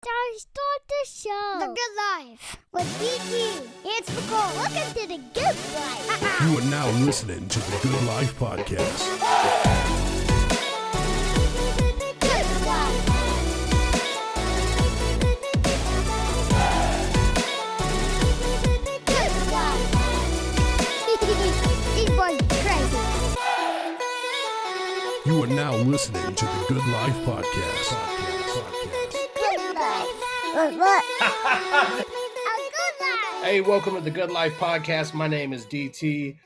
Start the show. The Good Life with DT. It's Nicole. Welcome to the Good Life. You are now listening to the Good Life Podcast. Good Life. Good Life. These boys are crazy. You are now listening to the Good Life Podcast. Good Life. What? A Good Life. Hey, welcome to the Good Life Podcast. My name is DT.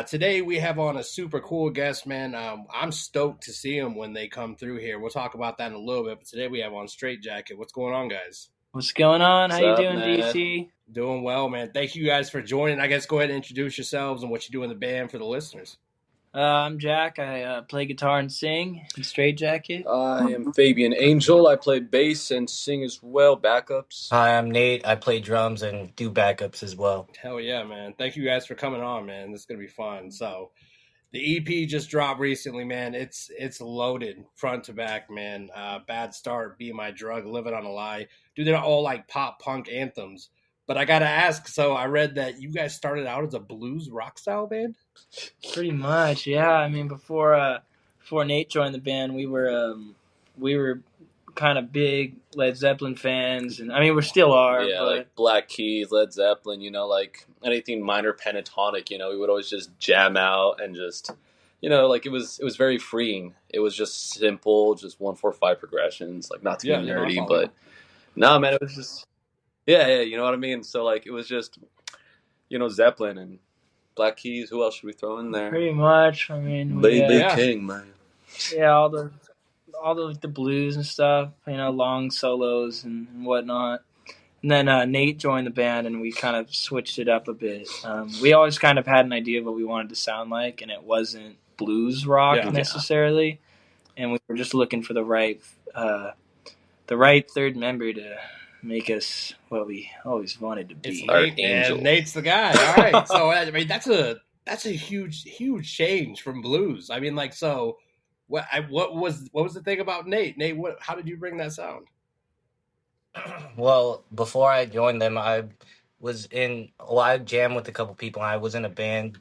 Today we have on a super cool guest, man. I'm stoked to see them when they come through here. We'll talk about that in a little bit, but today we have on StrateJacket. What's going on, guys? What's going on? How you What's up, doing, man? DC? Doing well, man. Thank you guys for joining. I guess go ahead and introduce yourselves and what you do in the band for the listeners. I'm Jack. I play guitar and sing in StrateJacket. I am Fabian Angel. I play bass and sing as well, backups. Hi, I'm Nate. I play drums and do backups as well. Hell yeah, man. Thank you guys for coming on, man. This is going to be fun. So the EP just dropped recently, man. It's loaded front to back, man. Bad Start, Be My Drug, Living on a Lie. Dude, they're all like pop punk anthems. But I got to ask, so I read that you guys started out as a blues rock style band? Pretty much, yeah. I mean, before Nate joined the band, we were kind of big Led Zeppelin fans, and I mean, we still are. Yeah, but like Black Keys, Led Zeppelin, like anything minor pentatonic, we would always just jam out and just, like it was very freeing. It was just simple, just 1-4-5 progressions, like not to be nerdy, but no, man, it was just, yeah, you know what I mean? So like, it was just, Zeppelin and Black Keys. Who else should we throw in there? pretty much. I mean, Baby King, man. yeah, all the like the blues and stuff, long solos and whatnot. And then Nate joined the band, and we kind of switched it up a bit. We always kind of had an idea of what we wanted to sound like, and it wasn't blues rock necessarily. And we were just looking for the right third member to make us what we always wanted to be. It's Nate, man. Nate's the guy. All right. So I mean, that's a huge change from blues. I mean, like, so what was the thing about Nate? Nate, how did you bring that sound? Well, before I joined them, I jammed with a couple people. I was in a band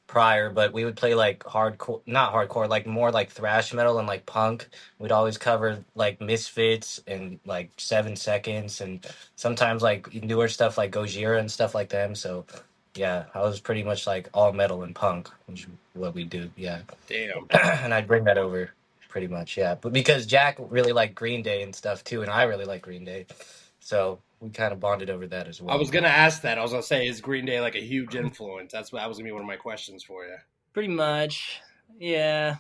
prior, but we would play like hardcore, not hardcore, like more like thrash metal and like punk. We'd always cover like Misfits and like 7 Seconds and sometimes like newer stuff like Gojira and stuff like them. So yeah, I was pretty much like all metal and punk, which is what we do. Yeah. Damn. And I'd bring that over pretty much. Yeah. But because Jack really liked Green Day and stuff too, and I really like Green Day. So we kind of bonded over that as well. I was going to ask that. I was going to say, is Green Day like a huge influence? That was going to be one of my questions for you. Pretty much, yeah.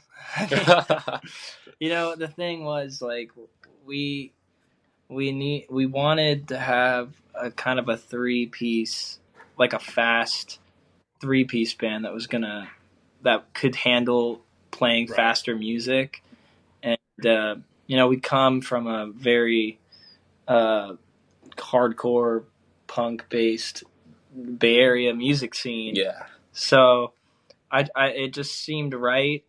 The thing was, like, we wanted to have a kind of a 3-piece, like a fast 3-piece band that could handle playing faster music. And, we come from a very hardcore punk based Bay Area music scene. Yeah. So it just seemed right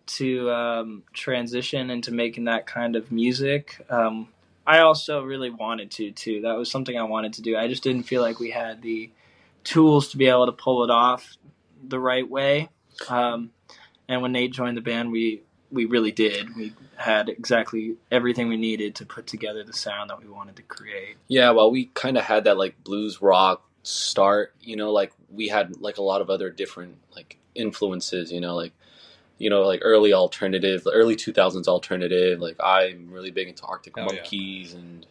to transition into making that kind of music. I also really wanted to too. That was something I wanted to do. I just didn't feel like we had the tools to be able to pull it off the right way. And when Nate joined the band, we really did. We had exactly everything we needed to put together the sound that we wanted to create. Yeah, well, we kind of had that like blues rock start, like we had like a lot of other different like influences, like early alternative, early 2000s alternative. Like I'm really big into Arctic Monkeys and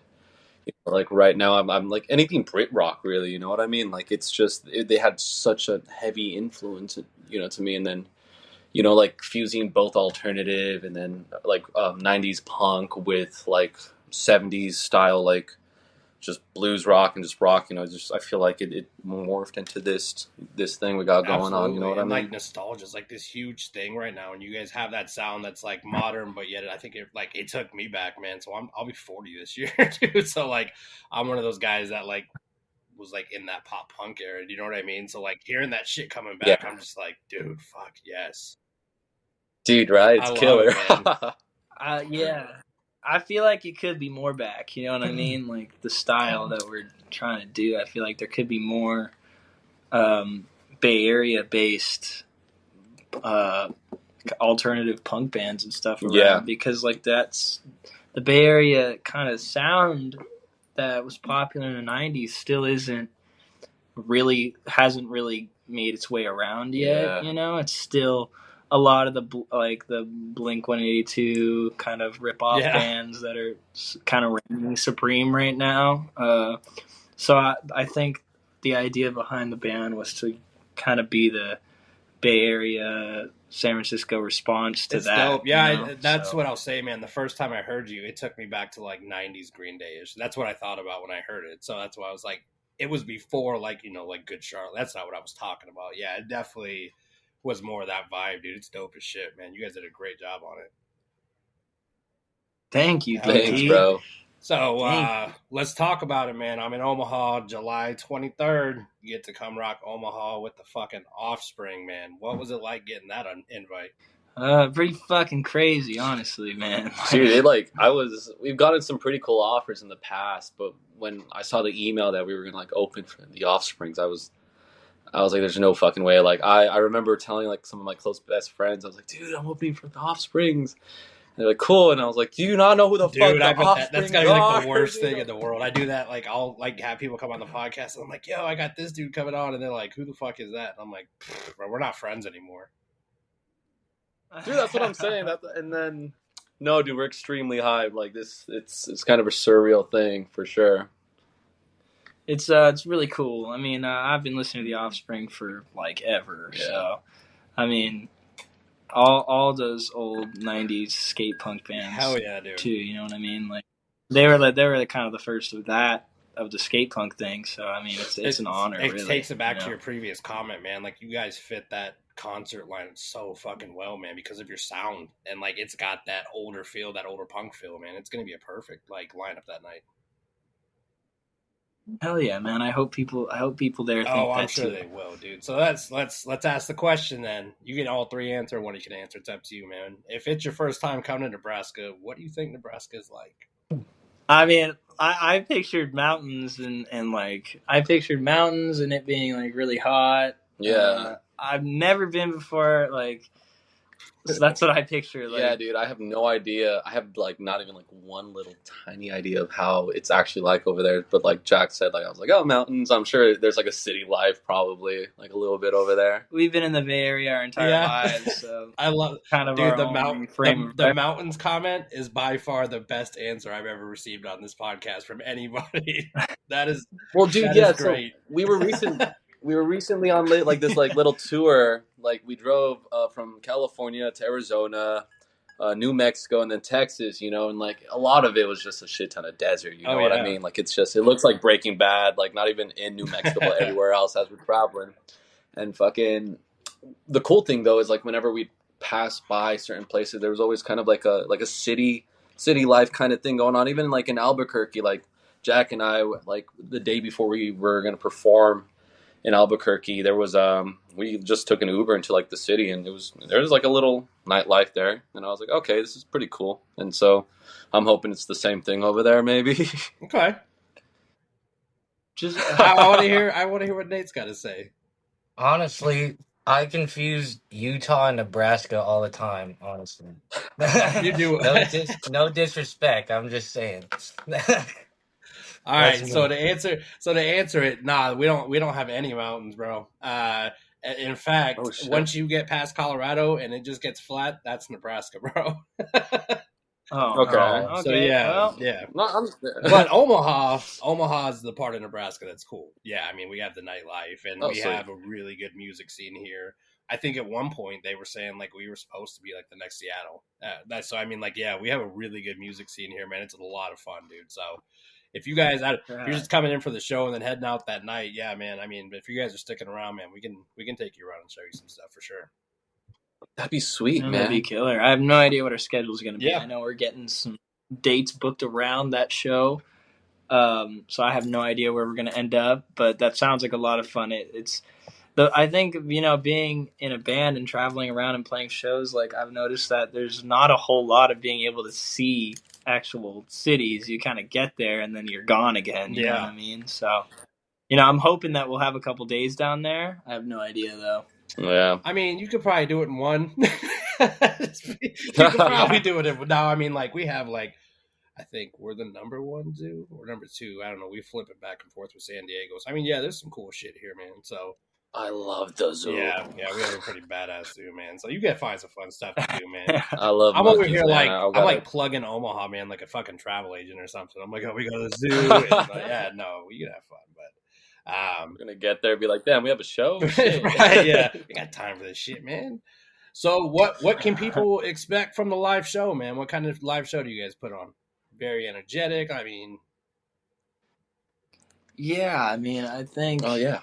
like right now I'm like anything Brit rock really, you know what I mean? Like it's just they had such a heavy influence, to me, and then like fusing both alternative and then like 90s punk with like 70s style, like just blues rock and just rock, I feel like it morphed into this thing we got going on, you know what I mean? Like nostalgia is like this huge thing right now, and you guys have that sound that's like modern, but yet I think it took me back, man. So I'll be 40 this year, dude. So like I'm one of those guys that like was like in that pop punk era, you know what I mean? So like hearing that shit coming back, I'm just like, dude, fuck yes. Dude, right? It's killer. Yeah. I feel like it could be more back. You know what I mean? Like the style that we're trying to do. I feel like there could be more Bay Area based alternative punk bands and stuff around because like that's the Bay Area kind of sound that was popular in the 90s still hasn't really made its way around yet. You know, it's still a lot of the Blink 182 kind of rip off bands that are kind of reigning supreme right now. So I think the idea behind the band was to kind of be the Bay Area, San Francisco response to that. Dope. Yeah, you know? that's what I'll say, man. The first time I heard you, it took me back to like 90s Green Day-ish. That's what I thought about when I heard it. So that's why I was like, it was before like, you know, like Good Charlotte. That's not what I was talking about. Yeah, it definitely was more of that vibe, dude. It's dope as shit, man. You guys did a great job on it. Thank you. Thanks, bro. So let's talk about it, man. I'm in Omaha, July 23rd. You get to come rock Omaha with the fucking Offspring, man. What was it like getting that invite? Pretty fucking crazy, honestly, man. Dude, we've gotten some pretty cool offers in the past, but when I saw the email that we were gonna like open for the Offsprings, I was like, there's no fucking way. Like I remember telling like some of my close best friends, I was like, dude, I'm opening for the Offsprings. They're like, cool, and I was like, do you not know who the fuck the Offspring that's gotta be like the worst thing in the world. I do that, like I'll like have people come on the podcast, and I'm like, yo, I got this dude coming on, and they're like, who the fuck is that? And I'm like, bro, we're not friends anymore. Dude, that's what I'm saying. And then, no, dude, we're extremely hyped. Like this, it's kind of a surreal thing for sure. It's really cool. I mean, I've been listening to the Offspring for like ever. Yeah. So, I mean, all those old '90s skate punk bands. Hell yeah, dude. Too, you know what I mean? Like they were kind of the first of the skate punk thing. So I mean, it's an honor. It really, takes it back to your previous comment, man. Like you guys fit that concert lineup so fucking well, man, because of your sound and like it's got that older feel, that older punk feel, man. It's gonna be a perfect like lineup that night. Hell yeah, man! I hope people there. I'm sure they will, dude. So let's ask the question then. You can all three answer. One you can answer. It's up to you, man. If it's your first time coming to Nebraska, what do you think Nebraska is like? I mean, I pictured mountains and like I pictured mountains and it being like really hot. Yeah, I've never been before. Like, so that's what I picture. Like, yeah, dude, I have no idea. I have like not even like one little tiny idea of how it's actually like over there. But like Jack said, like I was like, oh, mountains. I'm sure there's like a city life probably like a little bit over there. We've been in the Bay Area our entire lives, so I love kind of dude. The mountains comment is by far the best answer I've ever received on this podcast from anybody. That is well, dude. Yeah, great. So we were recently on like this like little tour. Like we drove from California to Arizona, New Mexico, and then Texas. You know, and like a lot of it was just a shit ton of desert. You know what I mean? Like it looks like Breaking Bad. Like not even in New Mexico, but everywhere else as we're traveling. And fucking the cool thing though is like whenever we pass by certain places, there was always kind of like a city life kind of thing going on. Even like in Albuquerque, like Jack and I, like the day before we were gonna perform in Albuquerque, there was we just took an Uber into like the city, and there was like a little nightlife there, and I was like, okay, this is pretty cool. And so I'm hoping it's the same thing over there, maybe. Okay. Just I want to hear what Nate's got to say. Honestly, I confuse Utah and Nebraska all the time. Honestly, you do. No disrespect. I'm just saying. All right, so to answer it, nah, we don't have any mountains, bro. In fact, once you get past Colorado and it just gets flat, that's Nebraska, bro. Okay. So yeah. But Omaha is the part of Nebraska that's cool. Yeah, I mean we have the nightlife and we have a really good music scene here. I think at one point they were saying like we were supposed to be like the next Seattle. We have a really good music scene here, man. It's a lot of fun, dude. So. If you guys, if you're just coming in for the show and then heading out that night, yeah, man. I mean, if you guys are sticking around, man, we can take you around and show you some stuff for sure. That'd be sweet, man. That'd be killer. I have no idea what our schedule is going to be. Yeah. I know we're getting some dates booked around that show, so I have no idea where we're going to end up. But that sounds like a lot of fun. I think being in a band and traveling around and playing shows, like I've noticed that there's not a whole lot of being able to see actual cities. You kind of get there and then you're gone again. You know Yeah. what I mean? So, I'm hoping that we'll have a couple days down there. I have no idea though. Yeah. I mean, you could probably do it in one. You could probably do it in. No, I mean, like we have like, I think we're the number 1 zoo or number 2. I don't know. We flip it back and forth with San Diego. So I mean, yeah, there's some cool shit here, man. So I love the zoo. yeah, we have a pretty badass zoo, man. So you gotta find some fun stuff to do, man. I love. I'm monkeys, over here man. I'm like plugging Omaha, man, like a fucking travel agent or something. I'm like, oh, we go to the zoo. And like, yeah, no, we can have fun, but we're gonna get there and be like, damn, we have a show. right? Yeah, we got time for this shit, man. So what can people expect from the live show, man? What kind of live show do you guys put on? Very energetic. I mean, Yeah, I mean, I think. Oh yeah.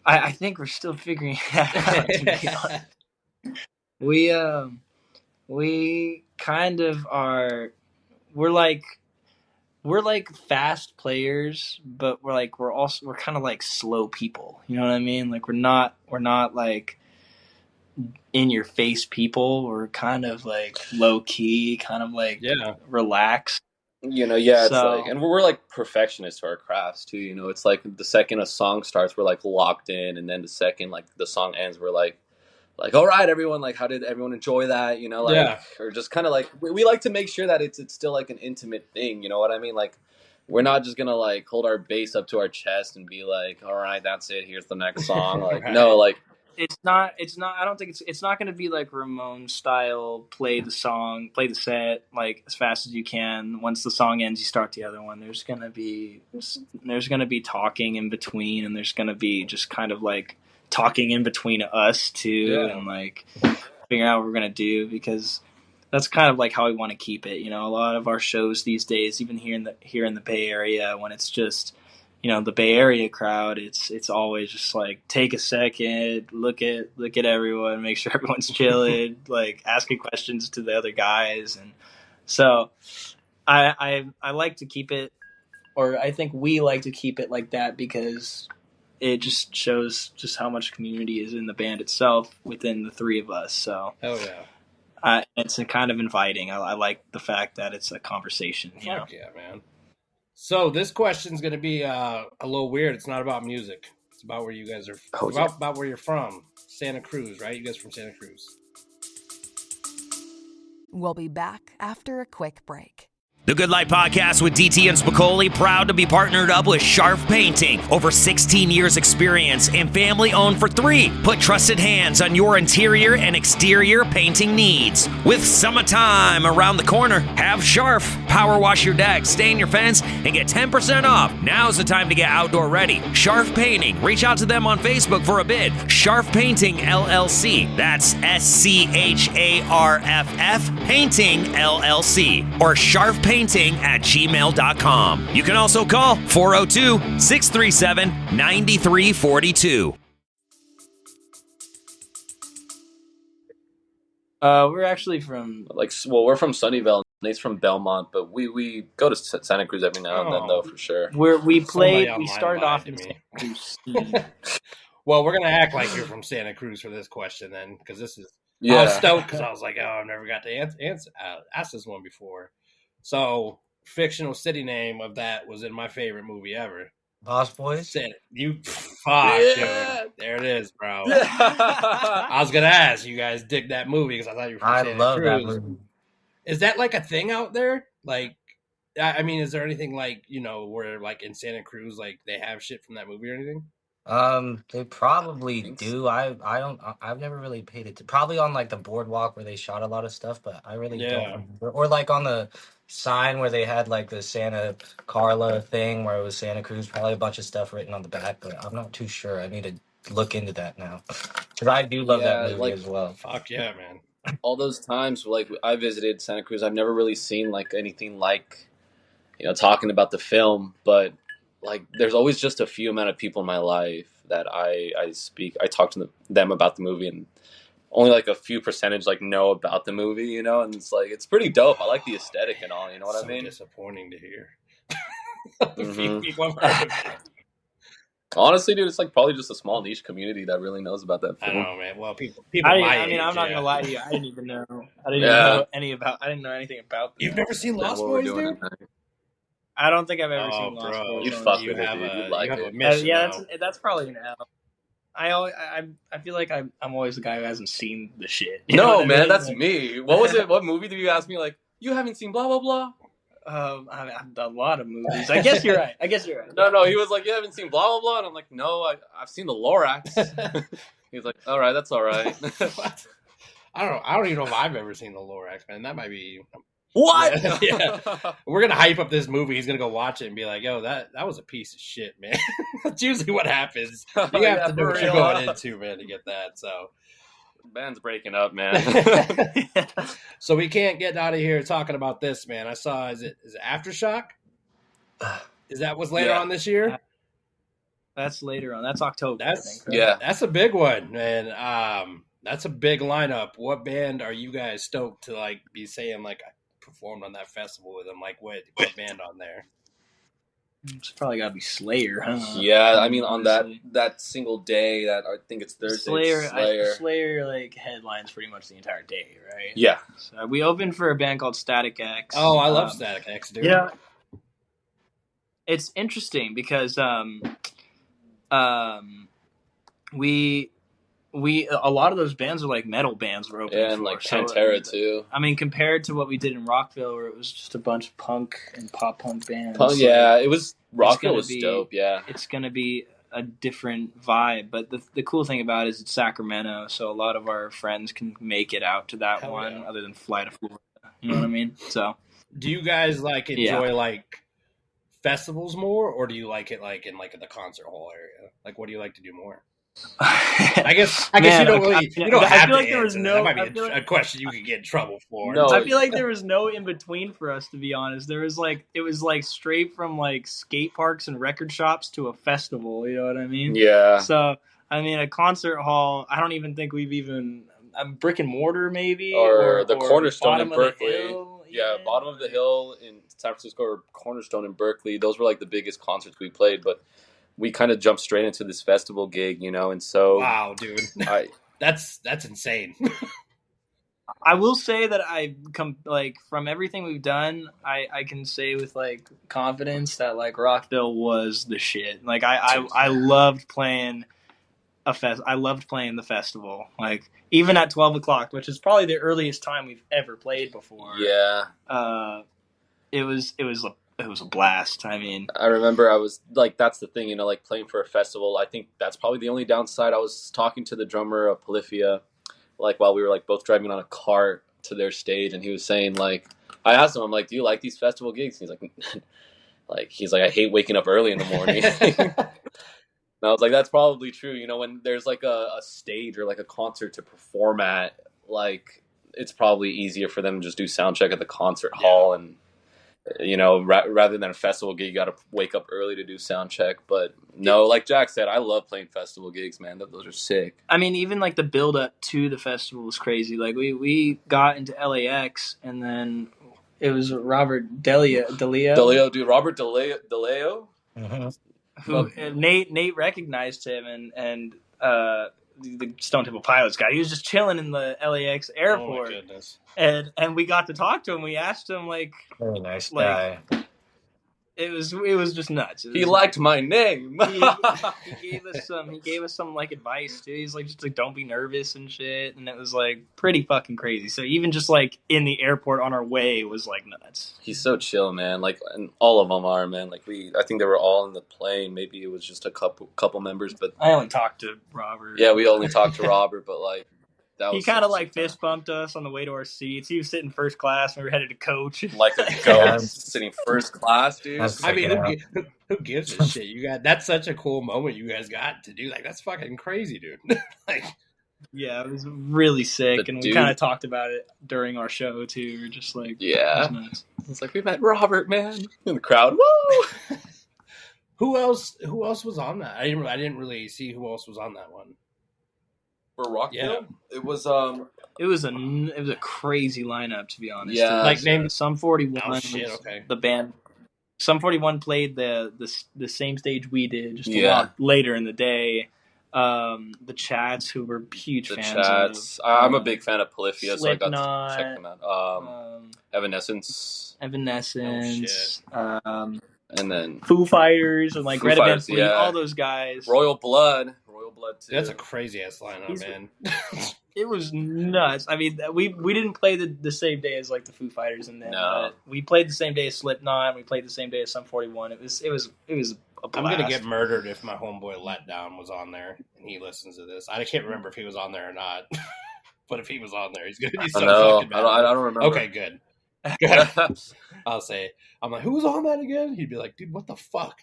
I think we're still figuring that out. To be honest, we kind of are. We're like fast players, but we're kind of like slow people. You know what I mean? Like we're not like in your face people. We're kind of like low key, kind of like relaxed. It's like, and we're like perfectionists to our crafts too. It's like the second a song starts, we're like locked in, and then the second like the song ends, we're like, all right, everyone, like, how did everyone enjoy that? Or just kind of like we like to make sure that it's still like an intimate thing. You know what I mean? Like, we're not just gonna like hold our bass up to our chest and be like, all right, that's it. Here's the next song. Like, no, like. It's not. I don't think it's not going to be like Ramon style. Play the set like as fast as you can. Once the song ends, you start the other one. There's going to be talking in between, and there's going to be just kind of like talking in between us too, and like figuring out what we're going to do, because that's kind of like how we want to keep it. A lot of our shows these days, even here in the Bay Area, when it's just the Bay Area crowd, it's always just like take a second, look at everyone, make sure everyone's chilling, like asking questions to the other guys. And so I like to keep it, or I think we like to keep it like that, because it just shows just how much community is in the band itself within the 3 of us. So hell yeah. It's a kind of inviting. I like the fact that it's a conversation. Fuck yeah, man. So this question's going to be a little weird. It's not about music. It's about where you guys are. About where you're from. Santa Cruz, right? You guys are from Santa Cruz. We'll be back after a quick break. The Good Life Podcast with DT and Spicoli, proud to be partnered up with Sharp Painting. Over 16 years experience and family owned for 3. Put trusted hands on your interior and exterior painting needs. With summertime around the corner, have Sharp power wash your deck, stain your fence, and get 10% off. Now's the time to get outdoor ready. Sharp Painting. Reach out to them on Facebook for a bid. Sharp Painting LLC. That's SCHARFF Painting LLC. Or Sharp Painting@gmail.com. You can also call 402-637-9342. We're actually from we're from Sunnyvale. Nate's from Belmont, but we go to Santa Cruz every now and then, though, for sure. We started off in Santa Cruz. Well, we're gonna act like you're from Santa Cruz for this question then, because this is. I was stoked because I was like, I've never got to ask this one before. So, fictional city name of that was in my favorite movie ever. Lost Boys? You fuck, dude. There it is, bro. I was going to ask, you guys dig that movie because I thought you were from Santa Cruz. I love that movie. Is that like a thing out there? Like, I mean, is there anything like, where like in Santa Cruz, like they have shit from that movie or anything? They probably do. I've never really paid it. Probably on like the boardwalk where they shot a lot of stuff, but I really don't remember. Or like on the sign where they had like the Santa Carla thing where it was Santa Cruz, probably a bunch of stuff written on the back, but I'm not too sure. I need to look into that now, because I do love that movie as well. Fuck yeah, man. All those times like I visited Santa Cruz, I've never really seen like anything like, talking about the film, but like there's always just a few amount of people in my life that I talk to them about the movie, and only like a few percentage like know about the movie, and it's like, it's pretty dope. I like the aesthetic and all, you know what I mean? Disappointing to hear. Mm-hmm. Honestly, dude, it's like probably just a small niche community that really knows about that I film. don't know, man. Well, people my I mean, age, I'm not yeah. gonna lie to you. I didn't even know. I didn't know anything about this. You've never seen That's Lost what we're Boys, doing dude? tonight. I don't think I've ever Oh, seen Lost bro, Boys. You'd on fuck TV. with it, dude. You'd like you have a it. mission Yeah, now. that's probably an L. I feel like I'm always the guy who hasn't seen the shit. You know No, what I man, mean? that's Like, me. What was it? What movie did you ask me? Like, you haven't seen blah blah blah. I've done a lot of movies. I guess you're right. No, he was like, you haven't seen blah blah blah, and I'm like, no, I've seen the Lorax. He's like, all right, that's all right. What? I don't even know if I've ever seen the Lorax, man. That might be What? Yeah. We're gonna hype up this movie. He's gonna go watch it and be like, "Yo, that was a piece of shit, man." That's usually what happens. You have Yeah, to know for what you're real. going into, man, to get that. So, Band's breaking up, man. so we can't get out of here talking about this, man. I saw is it Aftershock? Is that what's later Yeah. on this year? That's later on. That's October. I That's think, right? Yeah. That's a big one, man. That's a big lineup. What band are you guys stoked to like be saying like I performed on that festival with them? Like what band on there? It's probably got to be Slayer, huh? Yeah, I mean, on Honestly. that single day, that I think it's Thursday. Slayer like headlines pretty much the entire day, right? Yeah. So we opened for a band called Static X. Oh, I love Static X, dude. Yeah. It's interesting because we a lot of those bands are like metal bands we're opening And for. like So, Pantera too. I mean, compared to what we did in Rockville, where it was just a bunch of punk and pop punk bands. Yeah, it was Rockville gonna was be- dope. Yeah. It's going to be a different vibe. But the cool thing about it is it's Sacramento, so a lot of our friends can make it out to that Hell one, yeah. other than fly to Florida. You know what I mean? So Do you guys like Yeah. enjoy like festivals more, or do you like it like in the concert hall area? Like, what do you like to do more? I guess Man, you don't really you don't I have feel to like there was answer no- that. That I might feel be a like- question you could get in trouble for. No. I feel like there was no in between for us, to be honest. There was like it was like straight from like skate parks and record shops to a festival. You know what I mean? Yeah. So I mean, a concert hall. I don't even think we've even brick and mortar maybe Or the Cornerstone Bottom in of the Berkeley. Hill, Yeah, Bottom of the Hill in San Francisco or Cornerstone in Berkeley. Those were like the biggest concerts we played, but we kind of jumped straight into this festival gig, you know, and so Wow, dude, that's insane. I will say that I come like from everything we've done, I can say with like confidence that like Rockville was the shit. Like I loved playing I loved playing the festival. Like even at 12 o'clock, which is probably the earliest time we've ever played before. yeah. It was a blast. I mean, I remember I was like, that's the thing, you know, like playing for a festival. I think that's probably the only downside. I was talking to the drummer of Polyphia, like while we were like both driving on a cart to their stage, and he was saying like, I asked him, I'm like, do you like these festival gigs? He's like, he's like, I hate waking up early in the morning. And I was like, that's probably true. You know, when there's like a stage or like a concert to perform at, like it's probably easier for them to just do sound check at the concert hall, and you know, rather than a festival gig, you got to wake up early to do sound check. But no, like Jack said, I love playing festival gigs, man. Those are sick. I mean, even like the build up to the festival was crazy. Like we got into LAX, and then it was Robert DeLeo, dude, Robert DeLeo. who Nate recognized him, and the Stone Temple Pilots guy. He was just chilling in the LAX airport, Oh my goodness. and we got to talk to him. We asked him like, Very nice Like- guy. it was just nuts. It was, He liked my name. he gave us some like advice too. He's like, just like don't be nervous and shit, and it was like pretty fucking crazy. So even just like in the airport on our way was like nuts. He's so chill, man. Like, and all of them are, man. Like I think they were all in the plane. Maybe it was just a couple members, but I only talked to Robert. yeah, we only talked to Robert. But like, that He was kind of such a like good fist bumped us on the way to our seats. He was sitting first class, and we were headed to coach. time. Like a Yeah. ghost sitting first class, dude. That's I mean, Yeah. who gives a shit? That's such a cool moment you guys got to do. Like, that's fucking crazy, dude. Like, Yeah, it was really sick, But and we dude- kind of talked about it during our show too. We were just like, Yeah. it was nuts. It's like we met Robert, man, in the crowd. Woo! who else was on that? I didn't really see who else was on that one. For Rockville, it was It was a crazy lineup, to be honest. Yeah. Like, name Sum 41. Oh shit! was Okay. the band. Sum 41 played the same stage we did, just a Yeah. lot later in the day. The Chats, who were huge The fans Chats. of. I'm a big fan of Polyphia, so I got Slipknot, to check them out. Evanescence, Evanescence, and then Foo Fighters, and like Foo Red Van Fighters, Fleet, yeah. all those guys. Royal Blood too. That's a crazy ass lineup, man. It was nuts. I mean, we didn't play the same day as like the Foo Fighters and them. No. But we played the same day as Slipknot. And we played the same day as Sum 41. It was a blast. I'm gonna get murdered if my homeboy Letdown was on there and he listens to this. I can't remember if he was on there or not, but if he was on there, he's gonna be so fucking mad. I don't remember. Okay, good. Good. I'm like, who was on that again? He'd be like, dude, what the fuck?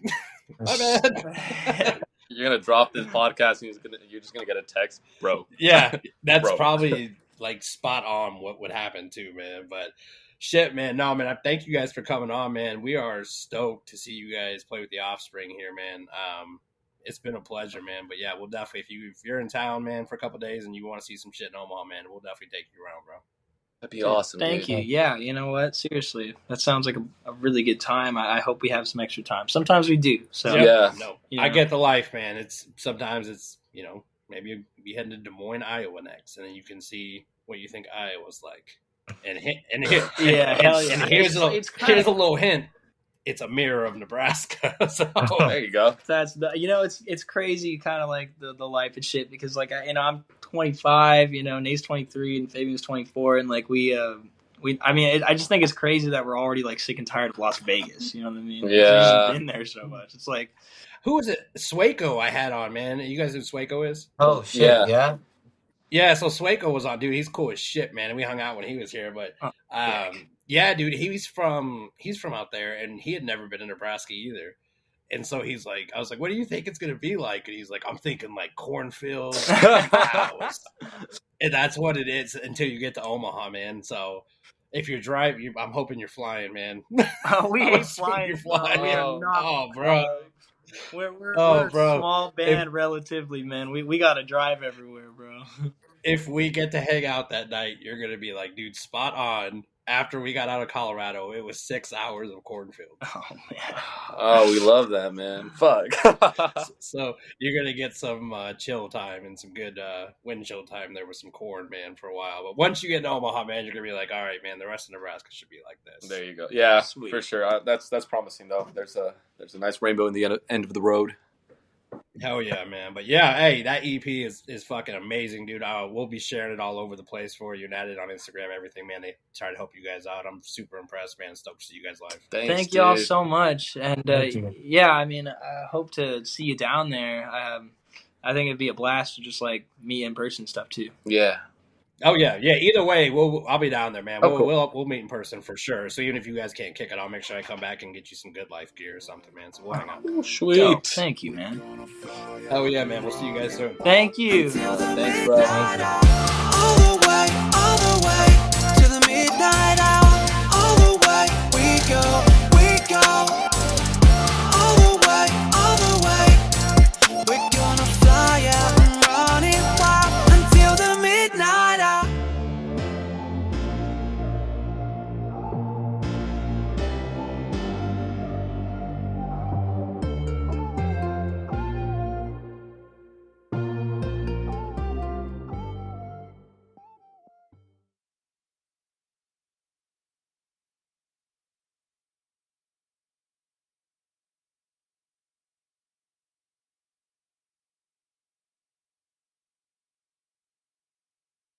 My bad. You're gonna drop this podcast and you're just gonna get a text, bro. Yeah, that's Bro. probably like spot on what would happen too, man. But shit, man. No, man. I thank you guys for coming on, man. We are stoked to see you guys play with the Offspring here, man. It's been a pleasure, man. But yeah, we'll definitely if you're in town, man, for a couple of days and you want to see some shit in Omaha, man, we'll definitely take you around, bro. That'd be awesome. Thank you. Yeah, you know what? Seriously, that sounds like a really good time. I hope we have some extra time. Sometimes we do. So Yeah. No, You know. I get the life, man. Sometimes it's maybe you'll be heading to Des Moines, Iowa next, and then you can see what you think Iowa's like. And hell yeah. here's It's here's a little hint. It's a mirror of Nebraska. So There you go. That's it's crazy, kind of like the life and shit, because like I'm 25, Nate's 23 and Fabian's 24, and like I just think it's crazy that we're already like sick and tired of Las Vegas. You know what I mean? Yeah. We've been there so much. It's like, who was it? Swaco I had on, man. You guys know who Swaco is? Oh shit! Yeah. Yeah. Yeah, so Swaco was on, dude. He's cool as shit, man. And we hung out when he was here, but yeah, dude, he's from out there, and he had never been in Nebraska either. And so he's like, I was like, what do you think it's gonna be like? And he's like, I'm thinking like cornfields, cows. And that's what it is until you get to Omaha, man. So if you're driving, I'm hoping you're flying, man. we ain't flying. You're flying. We are not. Oh, bro. We're Oh, a bro. small band, relatively, man. We got to drive everywhere, bro. If we get to hang out that night, you're going to be like, dude, spot on. After we got out of Colorado, it was 6 hours of cornfield. Oh, man. Oh, we love that, man. Fuck. So you're going to get some chill time and some good wind chill time there with some corn, man, for a while. But once you get to Omaha, man, you're going to be like, all right, man, the rest of Nebraska should be like this. There you go. Yeah, Sweet. for sure. That's promising though. There's a nice rainbow in the end of the road. Hell yeah, man. But yeah, hey, that EP is fucking amazing, dude. We'll be sharing it all over the place for you and add it on Instagram, everything, man. They try to help you guys out. I'm super impressed, man. Stoked to see you guys live. Thanks, Thank y'all dude. so much. And Thank you. yeah, I mean, I hope to see you down there. I think it'd be a blast to just like meet in person stuff too. Yeah. Oh yeah. Either way, I'll be down there, man. Oh, cool. We'll meet in person for sure. So even if you guys can't kick it, I'll make sure I come back and get you some good life gear or something, man. So we'll hang out. Oh, sweet. Dope. Thank you, man. Oh yeah, man. We'll see you guys soon. Thank you. Thanks, bro. Thank you.